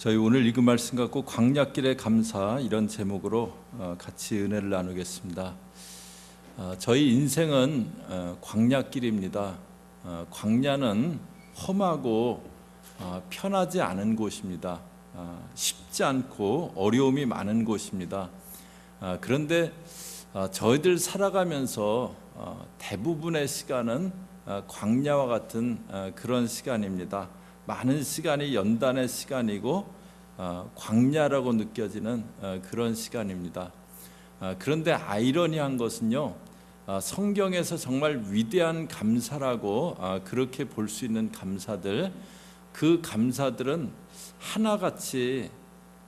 저희 오늘 읽은 말씀 갖고 광야길의 감사 이런 제목으로 같이 은혜를 나누겠습니다. 저희 인생은 광야길입니다. 광야는 험하고 편하지 않은 곳입니다. 쉽지 않고 어려움이 많은 곳입니다. 그런데 저희들 살아가면서 대부분의 시간은 광야와 같은 그런 시간입니다. 많은 시간이 연단의 시간이고 광야라고 느껴지는 그런 시간입니다. 그런데 아이러니한 것은요, 성경에서 정말 위대한 감사라고 그렇게 볼 수 있는 감사들, 그 감사들은 하나같이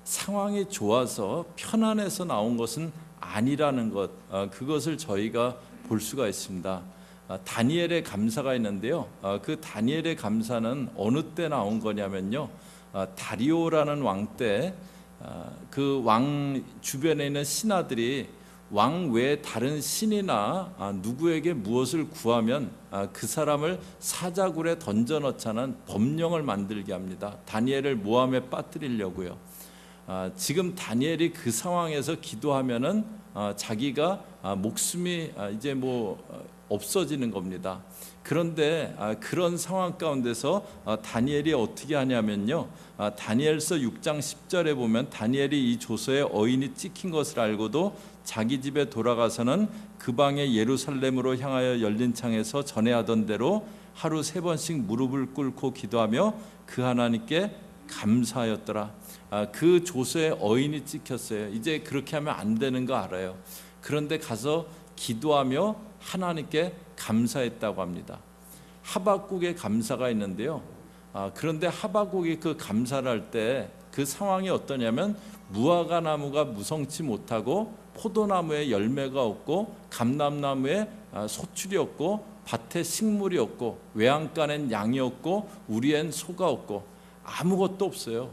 상황이 좋아서 편안해서 나온 것은 아니라는 것, 그것을 저희가 볼 수가 있습니다. 다니엘의 감사가 있는데요, 그 다니엘의 감사는 어느 때 나온 거냐면요, 다리오라는 왕 때 그 왕 주변에 있는 신하들이 왕 외에 다른 신이나 누구에게 무엇을 구하면 그 사람을 사자굴에 던져 넣자는 법령을 만들게 합니다. 다니엘을 모함에 빠뜨리려고요. 지금 다니엘이 그 상황에서 기도하면은 자기가 목숨이 이제 없어지는 겁니다. 그런데 그런 상황 가운데서 다니엘이 어떻게 하냐면요, 다니엘서 6장 10절에 보면 다니엘이 이 조서에 어인이 찍힌 것을 알고도 자기 집에 돌아가서는 그 방에 예루살렘으로 향하여 열린 창에서 전에 하던 대로 하루 3번씩 무릎을 꿇고 기도하며 그 하나님께 감사하였더라. 그 조서에 어인이 찍혔어요. 이제 그렇게 하면 안 되는 거 알아요. 그런데 가서 기도하며 하나님께 감사했다고 합니다. 하박국의 감사가 있는데요, 그런데 하박국이 그 감사를 할 때 그 상황이 어떠냐면, 무화과 나무가 무성치 못하고 포도나무에 열매가 없고 감람나무에 소출이 없고 밭에 식물이 없고 외양간엔 양이 없고 우리엔 소가 없고 아무것도 없어요.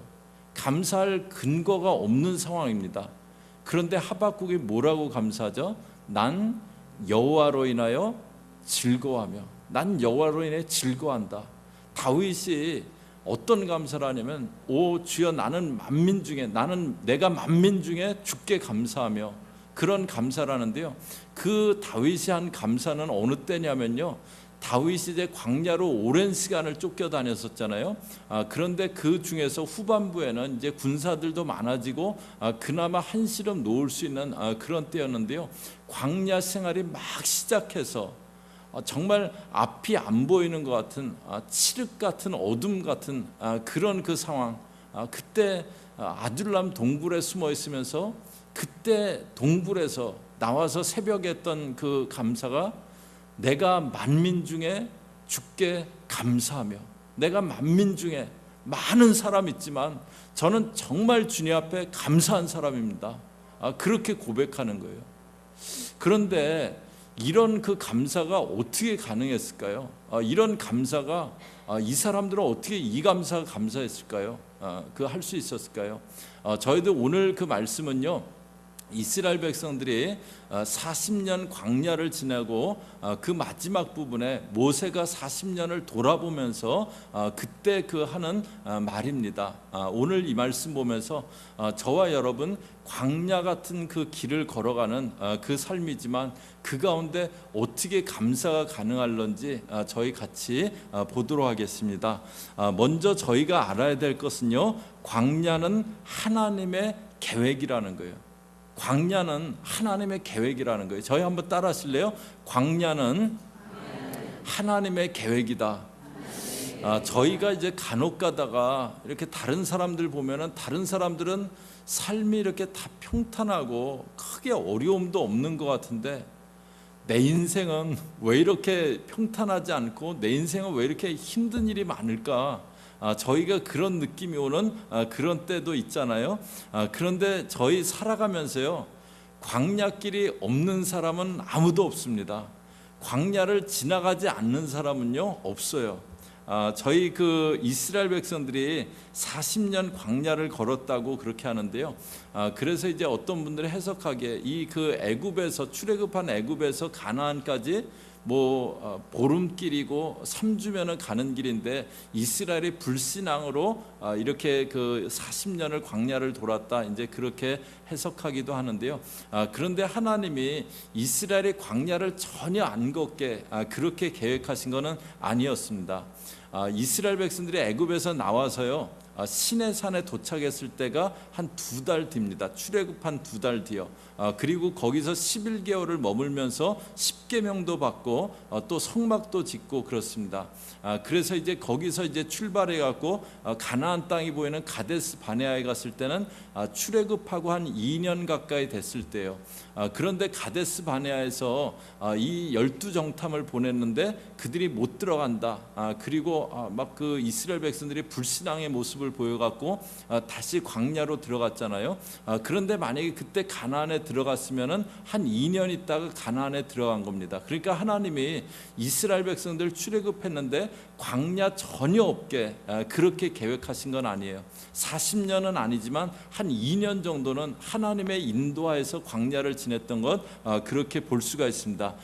감사할 근거가 없는 상황입니다. 그런데 하박국이 뭐라고 감사하죠? 난 여호와로 인하여 즐거워하며, 난 여호와로 인해 즐거워한다. 다윗이 어떤 감사를 하냐면, 오 주여, 나는 내가 만민 중에 주께 감사하며, 그런 감사를 하는데요, 그 다윗이 한 감사는 어느 때냐면요, 다윗이 이제 광야로 오랜 시간을 쫓겨다녔었잖아요. 그런데 그 중에서 후반부에는 이제 군사들도 많아지고 그나마 한시름 놓을 수 있는 그런 때였는데요, 광야 생활이 막 시작해서 정말 앞이 안 보이는 것 같은 칠흑 같은 어둠 같은 그런 그 상황, 그때 아둘람 동굴에 숨어 있으면서 그때 동굴에서 나와서 새벽에 했던 그 감사가, 내가 만민 중에 주께 감사하며, 내가 만민 중에 많은 사람 있지만 저는 정말 주님 앞에 감사한 사람입니다. 그렇게 고백하는 거예요. 그런데 이런 그 감사가 어떻게 가능했을까요? 이런 감사가, 이 사람들은 어떻게 이 감사가 감사했을까요? 그 할 수 있었을까요? 저희도 오늘 그 말씀은요, 이스라엘 백성들이 40년 광야를 지나고 그 마지막 부분에 모세가 40년을 돌아보면서 그때 그 하는 말입니다. 오늘 이 말씀 보면서 저와 여러분 광야 같은 그 길을 걸어가는 그 삶이지만 그 가운데 어떻게 감사가 가능할런지 저희 같이 보도록 하겠습니다. 먼저 저희가 알아야 될 것은요, 광야는 하나님의 계획이라는 거예요. 광야는 하나님의 계획이라는 거예요. 저희 한번 따라 하실래요? 광야는 하나님의 계획이다. 저희가 이제 간혹 가다가 이렇게 다른 사람들 보면은, 다른 사람들은 삶이 이렇게 다 평탄하고 크게 어려움도 없는 것 같은데, 내 인생은 왜 이렇게 평탄하지 않고 내 인생은 왜 이렇게 힘든 일이 많을까? 저희가 그런 느낌이 오는 그런 때도 있잖아요. 그런데 저희 살아가면서요, 광야길이 없는 사람은 아무도 없습니다. 광야를 지나가지 않는 사람은요, 없어요. 저희 그 이스라엘 백성들이 40년 광야를 걸었다고 그렇게 하는데요, 그래서 이제 어떤 분들이 해석하기에 이 그 애굽에서 출애굽한 애굽에서 가나안까지 보름길이고 3주면은 가는 길인데 이스라엘이 불신앙으로 이렇게 그 40년을 광야를 돌았다, 이제 그렇게 해석하기도 하는데요. 그런데 하나님이 이스라엘이 광야를 전혀 안 걷게 그렇게 계획하신 것은 아니었습니다. 이스라엘 백성들이 애굽에서 나와서요, 시내산에 도착했을 때가 한 2달 뒤입니다. 출애굽한 2달 뒤요. 그리고 거기서 11개월을 머물면서 10계명도 받고 또 성막도 짓고 그렇습니다. 그래서 이제 거기서 이제 출발해 갖고 가나안 땅이 보이는 가데스 바네아에 갔을 때는 출애굽하고 한 2년 가까이 됐을 때요. 그런데 가데스 바네아에서 이 12정탐을 보냈는데 그들이 못 들어간다. 그리고 막 그 이스라엘 백성들이 불신앙의 모습을 보여갖고 다시 광야로 들어갔잖아요. 그런데 만약에 그때 가나안에 들어갔으면은 한 2년 있다가 가나안에 들어간 겁니다. 그러니까 하나님이 이스라엘 백성들 출애굽했는데 광야 전혀 없게 그렇게 계획하신 건 아니에요. 40년은 아니지만 한 2년 정도는 하나님의 인도하에서 광야를 지냈던 것, 그렇게 볼 수가 있습니다.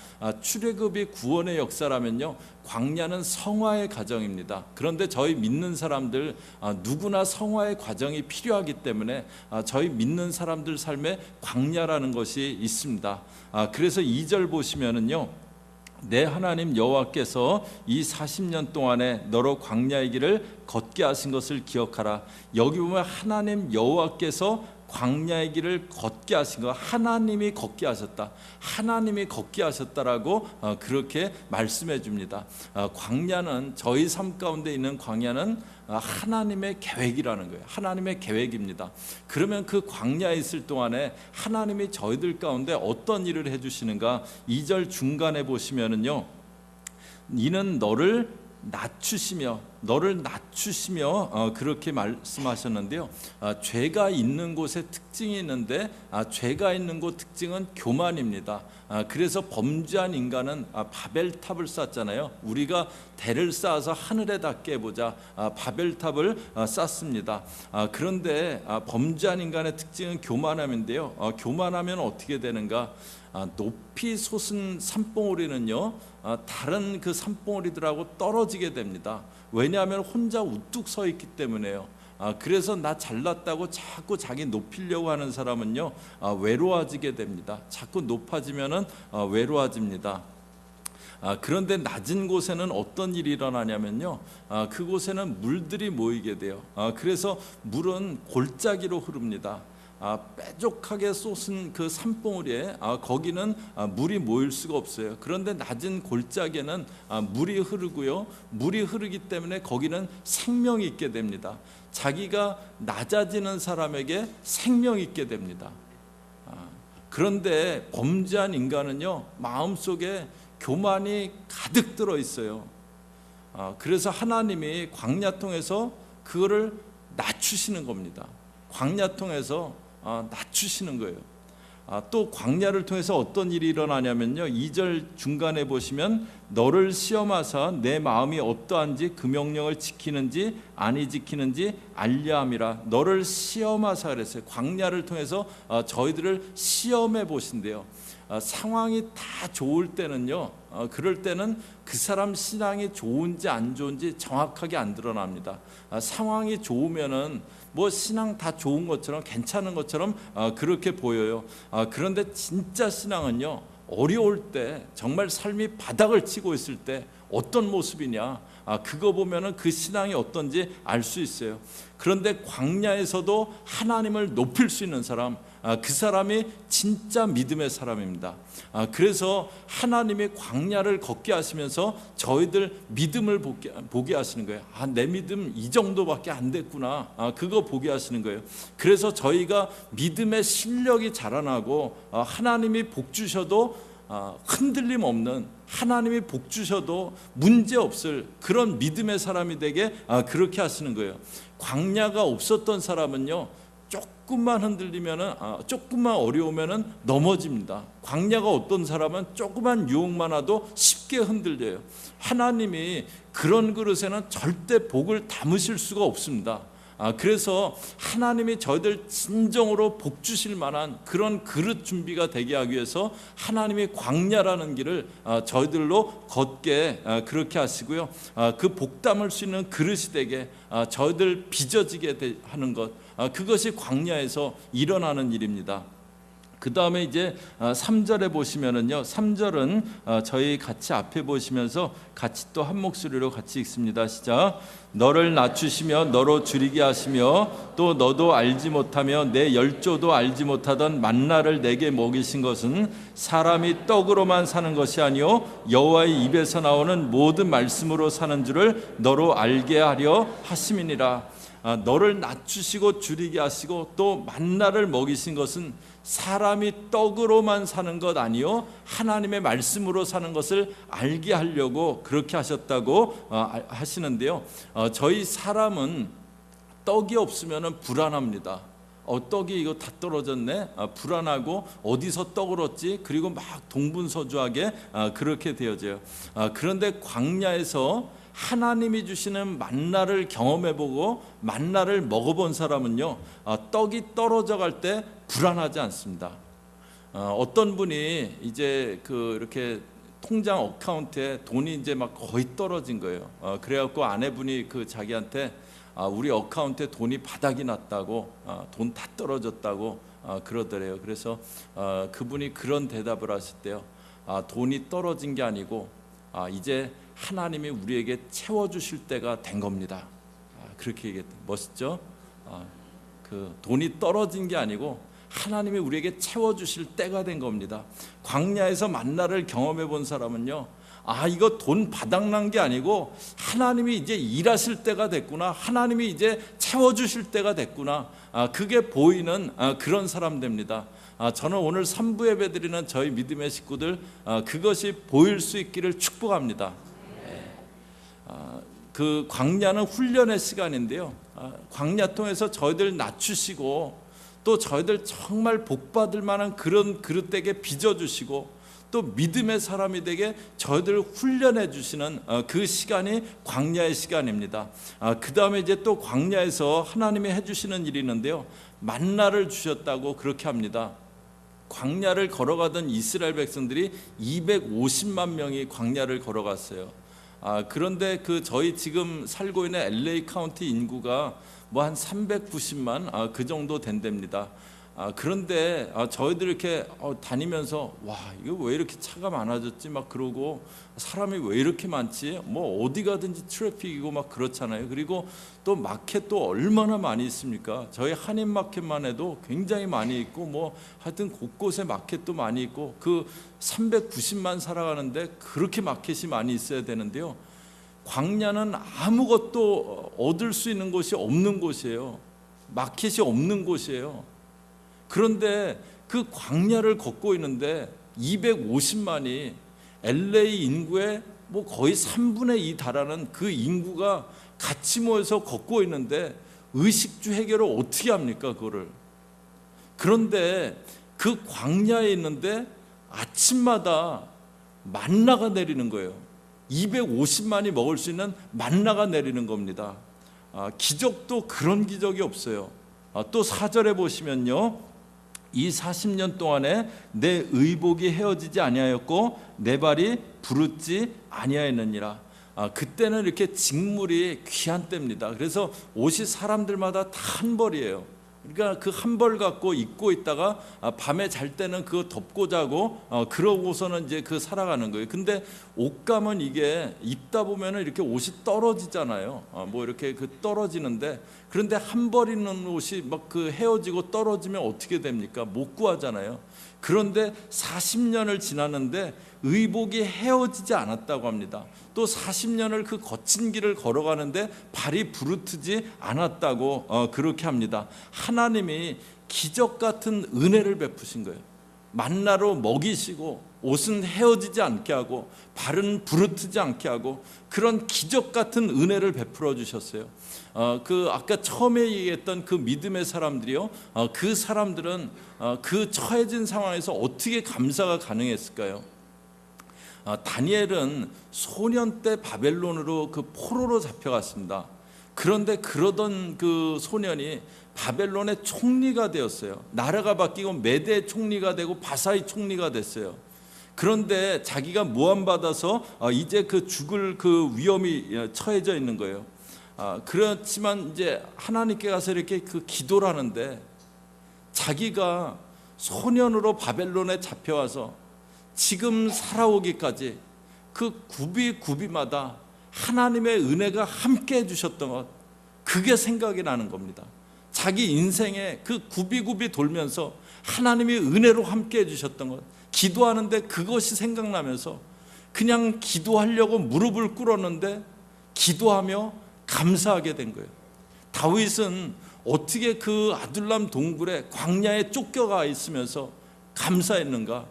출애굽이 구원의 역사라면요, 광야는 성화의 과정입니다. 그런데 저희 믿는 사람들 누구나 성화의 과정이 필요하기 때문에 저희 믿는 사람들 삶에 광야라는 것이 있습니다. 그래서 2절 보시면은요, 내 하나님 여호와께서 이 40년 동안에 너로 광야의 길을 걷게 하신 것을 기억하라. 여기 보면 하나님 여호와께서 광야의 길을 걷게 하신 거, 하나님이 걷게 하셨다, 하나님이 걷게 하셨다라고 그렇게 말씀해 줍니다. 광야는, 저희 삶 가운데 있는 광야는 하나님의 계획이라는 거예요. 하나님의 계획입니다. 그러면 그 광야에 있을 동안에 하나님이 저희들 가운데 어떤 일을 해주시는가? 2절 중간에 보시면은요, 이는 너를 낮추시며 그렇게 말씀하셨는데요. 죄가 있는 곳에 특징이 있는데 죄가 있는 곳 특징은 교만입니다. 그래서 범죄한 인간은 바벨탑을 쌓잖아요. 우리가 대를 쌓아서 하늘에 닿게 해보자, 바벨탑을 쌓습니다. 그런데 범죄한 인간의 특징은 교만함인데요. 교만하면 어떻게 되는가? 높이 솟은 산봉우리는요, 다른 그 산봉우리들하고 떨어지게 됩니다. 왜냐하면 혼자 우뚝 서 있기 때문에요. 그래서 나 잘났다고 자꾸 자기 높이려고 하는 사람은요, 외로워지게 됩니다. 자꾸 높아지면은 외로워집니다. 그런데 낮은 곳에는 어떤 일이 일어나냐면요, 그곳에는 물들이 모이게 돼요. 그래서 물은 골짜기로 흐릅니다. 뾰족하게 솟은 그 산봉우리에 거기는 물이 모일 수가 없어요. 그런데 낮은 골짜기에는 물이 흐르고요, 물이 흐르기 때문에 거기는 생명이 있게 됩니다. 자기가 낮아지는 사람에게 생명이 있게 됩니다. 그런데 범죄한 인간은요, 마음속에 교만이 가득 들어 있어요. 그래서 하나님이 광야 통해서 그거를 낮추시는 겁니다. 광야 통해서 낮추시는 거예요. 또 광야를 통해서 어떤 일이 일어나냐면요, 2절 중간에 보시면 너를 시험하사 내 마음이 어떠한지 그 명령을 지키는지 아니 지키는지 알려 함이라. 너를 시험하사 그랬어요. 광야를 통해서 저희들을 시험해 보신대요. 상황이 다 좋을 때는요, 그럴 때는 그 사람 신앙이 좋은지 안 좋은지 정확하게 안 드러납니다. 상황이 좋으면은 뭐 신앙 다 좋은 것처럼, 괜찮은 것처럼 그렇게 보여요. 그런데 진짜 신앙은요, 어려울 때, 정말 삶이 바닥을 치고 있을 때 어떤 모습이냐, 그거 보면은 그 신앙이 어떤지 알 수 있어요. 그런데 광야에서도 하나님을 높일 수 있는 사람, 그 사람이 진짜 믿음의 사람입니다. 그래서 하나님이 광야를 걷게 하시면서 저희들 믿음을 보게 하시는 거예요. 내 믿음 이 정도밖에 안 됐구나, 그거 보게 하시는 거예요. 그래서 저희가 믿음의 실력이 자라나고 하나님이 복 주셔도 흔들림 없는, 하나님이 복 주셔도 문제 없을 그런 믿음의 사람이 되게 그렇게 하시는 거예요. 광야가 없었던 사람은요, 조금만 흔들리면은, 조금만 어려우면은 넘어집니다. 광야가 어떤 사람은 조그만 유혹만 와도 쉽게 흔들려요. 하나님이 그런 그릇에는 절대 복을 담으실 수가 없습니다. 그래서 하나님이 저희들 진정으로 복 주실 만한 그런 그릇 준비가 되게 하기 위해서 하나님이 광야라는 길을 저희들로 걷게 그렇게 하시고요. 그 복 담을 수 있는 그릇이 되게 저희들 빚어지게 하는 것, 그것이 광야에서 일어나는 일입니다. 그 다음에 이제 3절에 보시면은요, 3절은 저희 같이 앞에 보시면서 같이 또 한 목소리로 같이 읽습니다. 시작. 너를 낮추시며 너로 줄이게 하시며 또 너도 알지 못하며 내 열조도 알지 못하던 만나를 내게 먹이신 것은 사람이 떡으로만 사는 것이 아니요 여호와의 입에서 나오는 모든 말씀으로 사는 줄을 너로 알게 하려 하심이니라. 너를 낮추시고 줄이게 하시고 또 만나를 먹이신 것은 사람이 떡으로만 사는 것 아니요 하나님의 말씀으로 사는 것을 알게 하려고 그렇게 하셨다고 하시는데요. 저희 사람은 떡이 없으면 불안합니다. 떡이 이거 다 떨어졌네, 불안하고 어디서 떡을 얻지, 그리고 막 동분서주하게 그렇게 되어져요. 그런데 광야에서 하나님이 주시는 만나를 경험해보고 만나를 먹어본 사람은요, 떡이 떨어져 갈 때 불안하지 않습니다. 어떤 분이 이제 이렇게 통장 어카운트에 돈이 이제 막 거의 떨어진 거예요. 그래갖고 아내분이 자기한테 우리 어카운트에 돈이 바닥이 났다고, 돈 다 떨어졌다고 그러더래요. 그래서 그분이 그런 대답을 하실 때요, 돈이 떨어진 게 아니고 이제 하나님이 우리에게 채워주실 때가 된 겁니다. 그렇게 얘기했대요. 멋있죠? 돈이 떨어진 게 아니고 하나님이 우리에게 채워주실 때가 된 겁니다. 광야에서 만나를 경험해 본 사람은요, 이거 돈 바닥난 게 아니고 하나님이 이제 일하실 때가 됐구나, 하나님이 이제 채워주실 때가 됐구나, 그게 보이는 그런 사람 됩니다. 저는 오늘 3부 예배 드리는 저희 믿음의 식구들, 그것이 보일 수 있기를 축복합니다. 그 광야는 훈련의 시간인데요, 광야 통해서 저희들 낮추시고 또 저희들 정말 복받을 만한 그런 그릇 되게 빚어주시고 또 믿음의 사람이 되게 저희들 훈련해 주시는 그 시간이 광야의 시간입니다. 그 다음에 이제 또 광야에서 하나님이 해주시는 일이 있는데요, 만나를 주셨다고 그렇게 합니다. 광야를 걸어가던 이스라엘 백성들이 250만 명이 광야를 걸어갔어요. 그런데 저희 지금 살고 있는 LA 카운티 인구가 뭐 한 390만 그 정도 된답니다. 그런데 저희들 이렇게 다니면서 와, 이거 왜 이렇게 차가 많아졌지 막 그러고 사람이 왜 이렇게 많지, 뭐 어디 가든지 트래픽이고 막 그렇잖아요. 그리고 또 마켓도 얼마나 많이 있습니까? 저희 한인 마켓만 해도 굉장히 많이 있고 뭐 하여튼 곳곳에 마켓도 많이 있고 390만 살아가는데 그렇게 마켓이 많이 있어야 되는데요, 광야는 아무것도 얻을 수 있는 곳이 없는 곳이에요. 마켓이 없는 곳이에요. 그런데 그 광야를 걷고 있는데 250만이 LA 인구의 뭐 거의 3분의 2 달하는 그 인구가 같이 모여서 걷고 있는데 의식주 해결을 어떻게 합니까, 그거를? 그런데 그 광야에 있는데 아침마다 만나가 내리는 거예요. 250만이 먹을 수 있는 만나가 내리는 겁니다. 기적도 그런 기적이 없어요. 또 4절에 보시면요, 이 40년 동안에 내 의복이 헤어지지 아니하였고 내 발이 부르지 아니하였느니라. 그때는 이렇게 직물이 귀한 때입니다. 그래서 옷이 사람들마다 다 한 벌이에요. 그러니까 그 한 벌 갖고 입고 있다가 밤에 잘 때는 그거 덮고 자고 그러고서는 이제 살아가는 거예요. 근데 옷감은 이게 입다 보면은 이렇게 옷이 떨어지잖아요. 뭐 이렇게 떨어지는데, 그런데 한 벌 있는 옷이 막 헤어지고 떨어지면 어떻게 됩니까? 못 구하잖아요. 그런데 40년을 지났는데 의복이 헤어지지 않았다고 합니다. 또 40년을 그 거친 길을 걸어가는데 발이 부르트지 않았다고 그렇게 합니다. 하나님이 기적 같은 은혜를 베푸신 거예요. 만나로 먹이시고 옷은 헤어지지 않게 하고 발은 부르트지 않게 하고 그런 기적 같은 은혜를 베풀어 주셨어요. 아까 처음에 얘기했던 그 믿음의 사람들이요, 그 사람들은 그 처해진 상황에서 어떻게 감사가 가능했을까요? 다니엘은 소년 때 바벨론으로 포로로 잡혀갔습니다. 그런데 그러던 그 소년이 바벨론의 총리가 되었어요. 나라가 바뀌고 메대 총리가 되고 바사이 총리가 됐어요. 그런데 자기가 모함받아서 이제 그 죽을 그 위험이 처해져 있는 거예요. 그렇지만 이제 하나님께 가서 이렇게 그 기도를 하는데, 자기가 소년으로 바벨론에 잡혀와서 지금 살아오기까지 그 구비마다 하나님의 은혜가 함께 해주셨던 것, 그게 생각이 나는 겁니다. 자기 인생에 그 구비 돌면서 하나님이 은혜로 함께 해주셨던 것, 기도하는데 그것이 생각나면서 그냥 기도하려고 무릎을 꿇었는데 기도하며 감사하게 된 거예요. 다윗은 어떻게 그 아둘람 동굴에 광야에 쫓겨가 있으면서 감사했는가?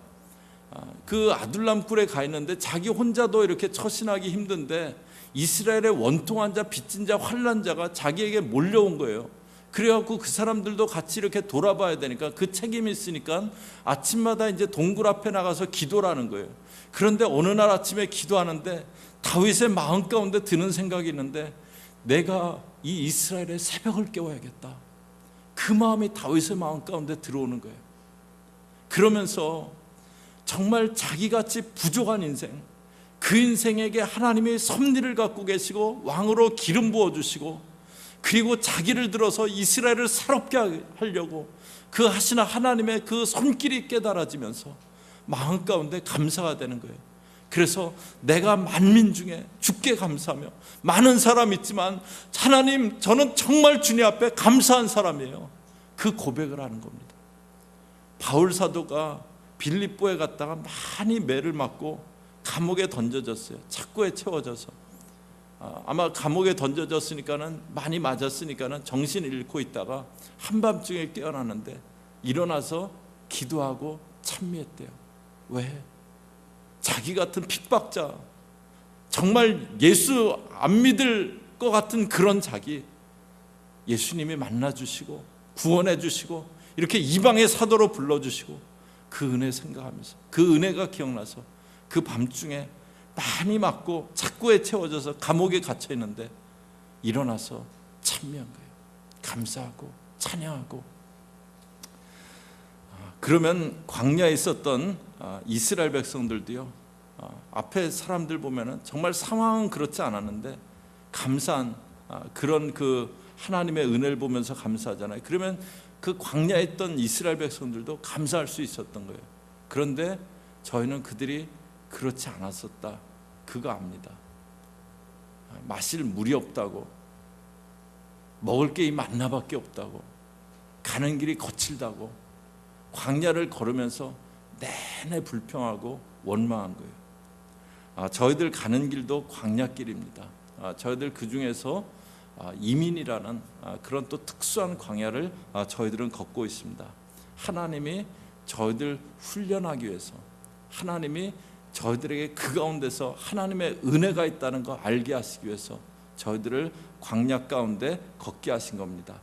그 아둘람 굴에 가 있는데 자기 혼자도 이렇게 처신하기 힘든데 이스라엘의 원통한 자, 빚진 자, 환난 자가 자기에게 몰려온 거예요. 그래갖고 그 사람들도 같이 이렇게 돌아봐야 되니까 그 책임이 있으니까 아침마다 이제 동굴 앞에 나가서 기도를 하는 거예요. 그런데 어느 날 아침에 기도하는데 다윗의 마음 가운데 드는 생각이 있는데, 내가 이 이스라엘의 새벽을 깨워야겠다. 그 마음이 다윗의 마음 가운데 들어오는 거예요. 그러면서 정말 자기같이 부족한 인생, 그 인생에게 하나님이 섭리를 갖고 계시고 왕으로 기름 부어주시고, 그리고 자기를 들어서 이스라엘을 새롭게 하려고 그 하시는 하나님의 그 손길이 깨달아지면서 마음 가운데 감사가 되는 거예요. 그래서 내가 만민 중에 주께 감사하며, 많은 사람 있지만 하나님, 저는 정말 주님 앞에 감사한 사람이에요. 그 고백을 하는 겁니다. 바울 사도가 빌립보에 갔다가 많이 매를 맞고 감옥에 던져졌어요. 착고에 채워져서. 아마 감옥에 던져졌으니까는, 많이 맞았으니까는 정신을 잃고 있다가 한밤중에 깨어나는데 일어나서 기도하고 찬미했대요. 왜? 자기 같은 핍박자, 정말 예수 안 믿을 것 같은 그런 자기, 예수님이 만나주시고 구원해 주시고 이렇게 이방의 사도로 불러주시고, 그 은혜 생각하면서, 그 은혜가 기억나서 그 밤중에 많이 맞고 착고에 채워져서 감옥에 갇혀 있는데 일어나서 찬미한 거예요. 감사하고 찬양하고. 그러면 광야에 있었던 이스라엘 백성들도요, 앞에 사람들 보면은 정말 상황은 그렇지 않았는데 감사한 그런 그 하나님의 은혜를 보면서 감사하잖아요. 그러면 그 광야에 있던 이스라엘 백성들도 감사할 수 있었던 거예요. 그런데 저희는 그들이 그렇지 않았었다, 그거 압니다. 마실 물이 없다고, 먹을 게 이 만나밖에 없다고, 가는 길이 거칠다고, 광야를 걸으면서 내내 불평하고 원망한 거예요. 저희들 가는 길도 광야길입니다. 저희들 그 중에서 이민이라는 그런 또 특수한 광야를 저희들은 걷고 있습니다. 하나님이 저희들 훈련하기 위해서, 하나님이 저희들에게 그 가운데서 하나님의 은혜가 있다는 거 알게 하시기 위해서 저희들을 광야 가운데 걷게 하신 겁니다.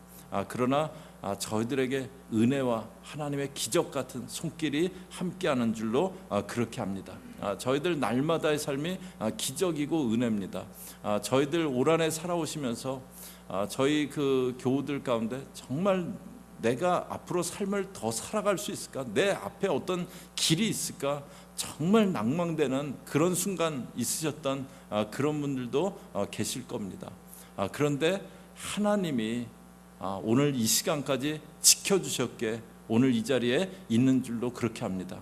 그러나 저희들에게 은혜와 하나님의 기적 같은 손길이 함께하는 줄로 그렇게 합니다. 저희들 날마다의 삶이 기적이고 은혜입니다. 저희들 올 한해 살아오시면서 저희 그 교우들 가운데 정말 내가 앞으로 삶을 더 살아갈 수 있을까? 내 앞에 어떤 길이 있을까? 정말 낭망되는 그런 순간 있으셨던 그런 분들도 계실 겁니다. 그런데 하나님이 오늘 이 시간까지 지켜주셨기에 오늘 이 자리에 있는 줄로 그렇게 합니다.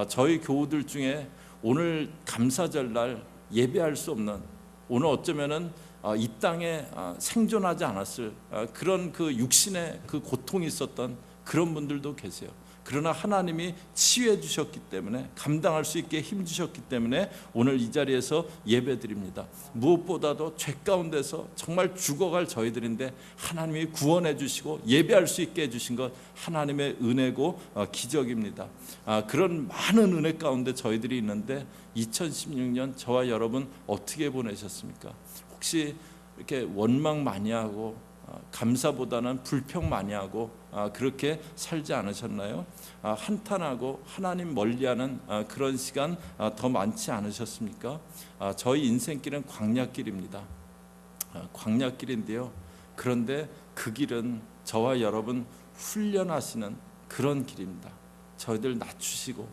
저희 교우들 중에 오늘 감사절날 예배할 수 없는, 오늘 어쩌면은 이 땅에 생존하지 않았을 그런 그 육신의 그 고통이 있었던 그런 분들도 계세요. 그러나 하나님이 치유해 주셨기 때문에, 감당할 수 있게 힘 주셨기 때문에 오늘 이 자리에서 예배드립니다. 무엇보다도 죄 가운데서 정말 죽어갈 저희들인데 하나님이 구원해 주시고 예배할 수 있게 해주신 것, 하나님의 은혜고 기적입니다. 그런 많은 은혜 가운데 저희들이 있는데 2016년 저와 여러분 어떻게 보내셨습니까? 혹시 이렇게 원망 많이 하고 감사보다는 불평 많이 하고 그렇게 살지 않으셨나요? 한탄하고 하나님 멀리하는 그런 시간 더 많지 않으셨습니까? 저희 인생길은 광야길입니다. 광야길인데요, 그런데 그 길은 저와 여러분 훈련하시는 그런 길입니다. 저희들 낮추시고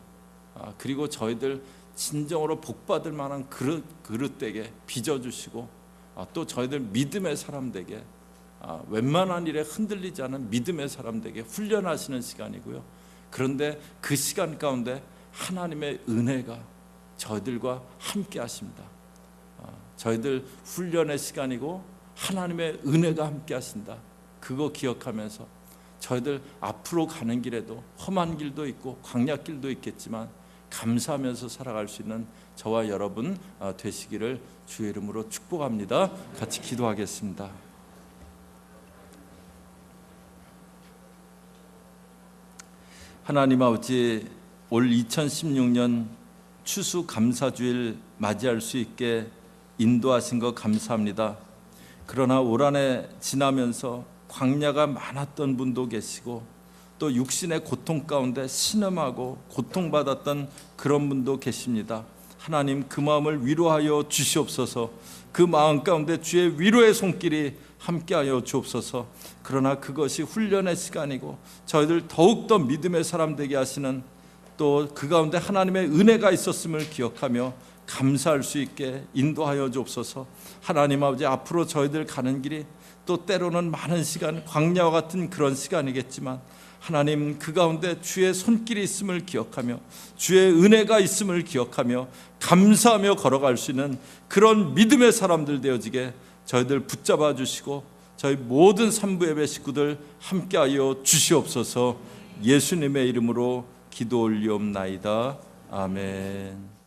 그리고 저희들 진정으로 복받을 만한 그릇되게 빚어주시고 또 저희들 믿음의 사람 되게 웬만한 일에 흔들리지 않은 믿음의 사람 되게 훈련하시는 시간이고요. 그런데 그 시간 가운데 하나님의 은혜가 저희들과 함께 하십니다. 저희들 훈련의 시간이고 하나님의 은혜가 함께 하신다. 그거 기억하면서 저희들 앞으로 가는 길에도 험한 길도 있고 광야길도 있겠지만 감사하면서 살아갈 수 있는 저와 여러분 되시기를 주의 이름으로 축복합니다. 같이 기도하겠습니다. 하나님 아버지, 올 2016년 추수감사주일 맞이할 수 있게 인도하신 것 감사합니다. 그러나 올 한 해 지나면서 광야가 많았던 분도 계시고 또 육신의 고통 가운데 신음하고 고통받았던 그런 분도 계십니다. 하나님, 그 마음을 위로하여 주시옵소서. 그 마음 가운데 주의 위로의 손길이 함께하여 주옵소서. 그러나 그것이 훈련의 시간이고 저희들 더욱더 믿음의 사람 되게 하시는 또 그 가운데 하나님의 은혜가 있었음을 기억하며 감사할 수 있게 인도하여 주옵소서. 하나님 아버지, 앞으로 저희들 가는 길이 또 때로는 많은 시간, 광야와 같은 그런 시간이겠지만 하나님, 그 가운데 주의 손길이 있음을 기억하며 주의 은혜가 있음을 기억하며 감사하며 걸어갈 수 있는 그런 믿음의 사람들 되어지게 저희들 붙잡아 주시고 저희 모든 삼부 예배 식구들 함께하여 주시옵소서. 예수님의 이름으로 기도 올리옵나이다. 아멘.